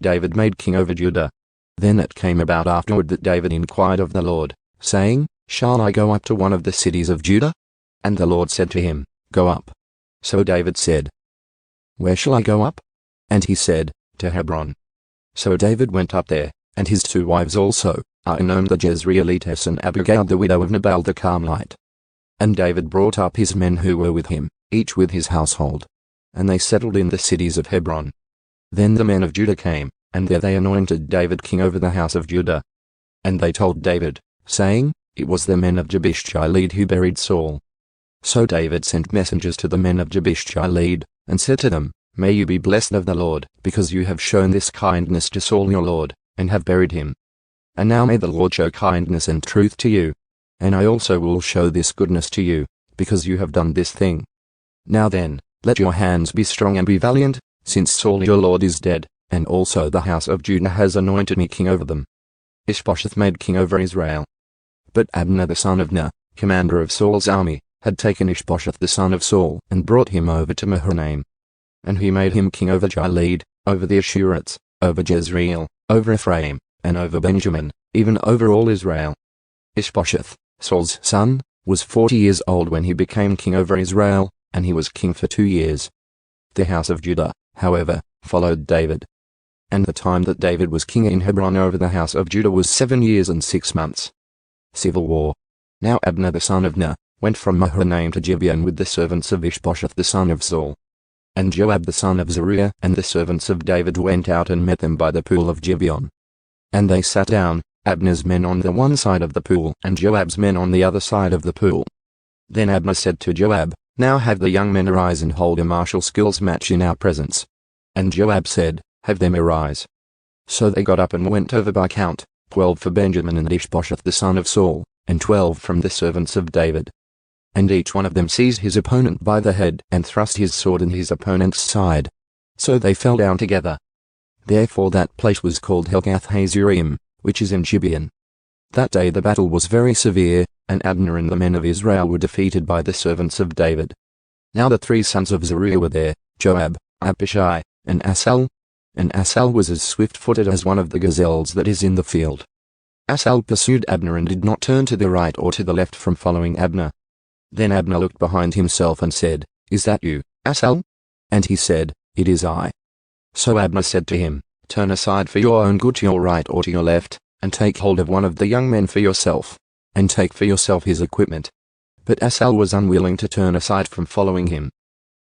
David made king over Judah. Then it came about afterward that David inquired of the Lord, saying, Shall I go up to one of the cities of Judah? And the Lord said to him, Go up. So David said, Where shall I go up? And he said, To Hebron. So David went up there, and his 2 wives also, Ahinoam the Jezreelitess and Abigail the widow of Nabal the Carmelite. And David brought up his men who were with him, each with his household. And they settled in the cities of Hebron. Then the men of Judah came, and there they anointed David king over the house of Judah. And they told David, saying, It was the men of Jabesh-gilead who buried Saul. So David sent messengers to the men of Jabesh-gilead, and said to them, May you be blessed of the Lord, because you have shown this kindness to Saul your lord, and have buried him. And now may the Lord show kindness and truth to you. And I also will show this goodness to you, because you have done this thing. Now then, let your hands be strong and be valiant, since Saul your lord is dead, and also the house of Judah has anointed me king over them. Ishbosheth made king over Israel. But Abner the son of Ner, commander of Saul's army, had taken Ishbosheth the son of Saul and brought him over to Mahanaim. And he made him king over Gilead, over the Ashurites, over Jezreel, over Ephraim, and over Benjamin, even over all Israel. Ishbosheth, Saul's son, was 40 years old when he became king over Israel, and he was king for 2 years. The house of Judah, however, followed David. And the time that David was king in Hebron over the house of Judah was 7 years and 6 months. Civil War. Now Abner the son of Ner went from Mahanaim to Gibeon with the servants of Ishbosheth the son of Saul. And Joab the son of Zeruiah and the servants of David went out and met them by the pool of Gibeon. And they sat down, Abner's men on the one side of the pool and Joab's men on the other side of the pool. Then Abner said to Joab, Now have the young men arise and hold a martial skills match in our presence. And Joab said, Have them arise. So they got up and went over by count, 12 for Benjamin and Ishbosheth the son of Saul, and 12 from the servants of David. And each one of them seized his opponent by the head and thrust his sword in his opponent's side. So they fell down together. Therefore that place was called Helkath-Hazurim, which is in Gibeon. That day the battle was very severe, and Abner and the men of Israel were defeated by the servants of David. Now the 3 sons of Zeruiah were there, Joab, Abishai, and Asahel. And Asahel was as swift-footed as one of the gazelles that is in the field. Asahel pursued Abner and did not turn to the right or to the left from following Abner. Then Abner looked behind himself and said, Is that you, Asahel? And he said, It is I. So Abner said to him, Turn aside for your own good to your right or to your left, and take hold of one of the young men for yourself, and take for yourself his equipment. But Asahel was unwilling to turn aside from following him.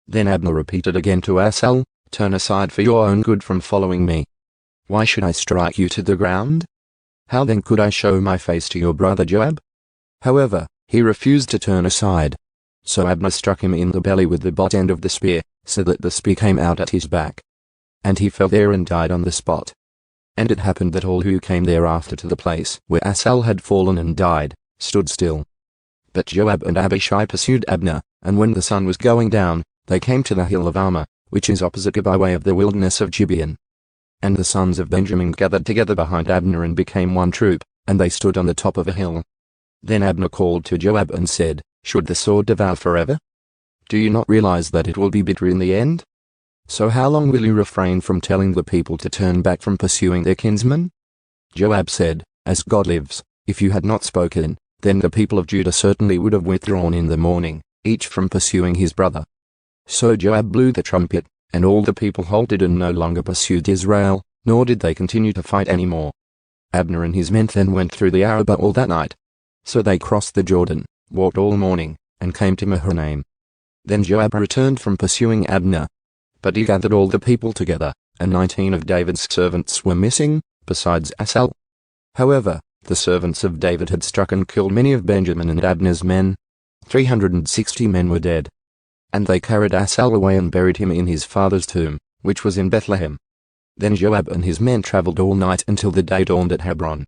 Then Abner repeated again to Asahel, Turn aside for your own good from following me. Why should I strike you to the ground? How then could I show my face to your brother Joab? However, he refused to turn aside. So Abner struck him in the belly with the butt end of the spear, so that the spear came out at his back. And he fell there and died on the spot. And it happened that all who came thereafter to the place where Asahel had fallen and died, stood still. But Joab and Abishai pursued Abner, and when the sun was going down, they came to the hill of Armah, which is opposite by way of the wilderness of Gibeon. And the sons of Benjamin gathered together behind Abner and became one troop, and they stood on the top of a hill. Then Abner called to Joab and said, Should the sword devour forever? Do you not realize that it will be bitter in the end? So how long will you refrain from telling the people to turn back from pursuing their kinsmen? Joab said, As God lives, if you had not spoken, then the people of Judah certainly would have withdrawn in the morning, each from pursuing his brother. So Joab blew the trumpet, and all the people halted and no longer pursued Israel, nor did they continue to fight any more. Abner and his men then went through the Arabah all that night. So they crossed the Jordan, walked all morning, and came to Mahanaim. Then Joab returned from pursuing Abner. But he gathered all the people together, and 19 of David's servants were missing, besides Asahel. However, the servants of David had struck and killed many of Benjamin and Abner's men. 360 men were dead. And they carried Asahel away and buried him in his father's tomb, which was in Bethlehem. Then Joab and his men travelled all night until the day dawned at Hebron.